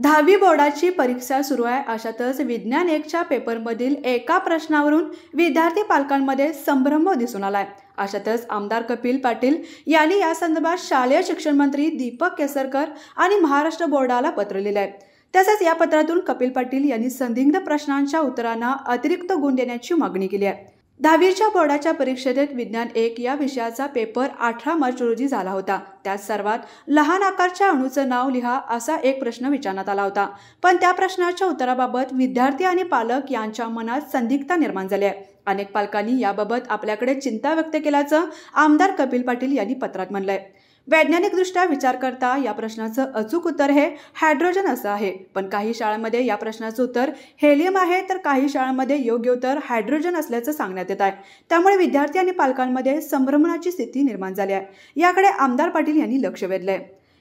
10वी बोर्डाची परीक्षा सुरू आहे. अशातच विज्ञान 1च्या पेपरमधील एका प्रश्नावरून विद्यार्थी पालकांमध्ये संभ्रम दिसून आलाय. अशातच आमदार कपिल पाटील यांनी या संदर्भात शालेय शिक्षण मंत्री दीपक केसरकर आणि महाराष्ट्र बोर्डाला पत्र लिहिले आहे. तसेच या पत्रातून कपिल पाटील यांनी संदिग्ध प्रश्नांच्या उत्तरांना अतिरिक्त गुण देण्याची मागणी केली आहे. 10वीच्या बोर्डाच्या परीक्षेत विज्ञान 1 या विषयाचा पेपर 18 मार्च रोजी झाला होता. त्यात सर्वात लहान आकारच्या अणूचं नाव लिहा असा एक प्रश्न विचारण्यात आला होता. पण त्या प्रश्नाच्या उत्तराबाबत विद्यार्थी आणि पालक यांच्या मनात संदिग्धता निर्माण झाली आहे. अनेक पालकांनी याबाबत आपल्याकडे चिंता व्यक्त केल्याचं आमदार कपिल पाटील यांनी पत्रात म्हटलंय. वैज्ञानिकदृष्ट्या विचार करता या प्रश्नाचं अचूक उत्तर हे हायड्रोजन असं आहे. पण काही शाळांमध्ये या प्रश्नाचं उत्तर हेलियम आहे, तर काही शाळांमध्ये योग्य उत्तर हायड्रोजन असल्याचं सांगण्यात येत आहे. त्यामुळे विद्यार्थी आणि पालकांमध्ये संभ्रमणाची स्थिती निर्माण झाली आहे. याकडे आमदार पाटील यांनी लक्ष वेधलंय.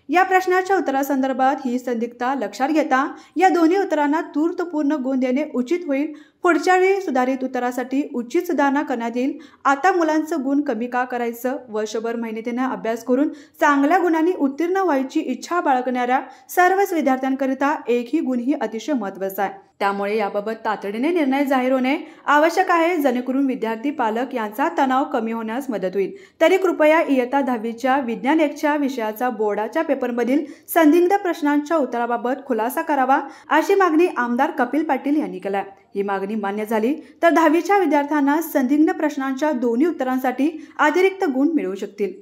या प्रश्नाच्या उत्तरासंदर्भात ही संदिग्धता लक्षात घेता या दोन्ही उत्तरांना तूर्त पूर्ण गुण देणे उचित होईल. पुढच्या वेळी सुधारित उत्तरासाठी उचित सुधारणा करण्यात येईल. आता मुलांचं गुण कमी का करायचं? वर्षभर मेहनतीने अभ्यास करून चांगल्या गुणांनी उत्तीर्ण व्हायची इच्छा बाळगणाऱ्या सर्वच विद्यार्थ्यांकरिता एकही गुण ही अतिशय महत्त्वाचा आहे. त्यामुळे याबाबत तातडीने निर्णय जाहीर होणे आवश्यक आहे, जेणेकरून विद्यार्थी पालक यांचा तणाव कमी होण्यास मदत होईल. तरी कृपया इयत्ता 10वीच्या विज्ञान 1च्या विषयाचा बोर्डाच्या पेपरमधील संदिग्ध प्रश्नांच्या उत्तराबाबत खुलासा करावा, अशी मागणी आमदार कपिल पाटील यांनी केली. ही मागणी मान्य झाली तर 10वीच्या विद्यार्थ्यांना संदिग्ध प्रश्नांच्या दोन्ही उत्तरांसाठी अतिरिक्त गुण मिळू शकतील.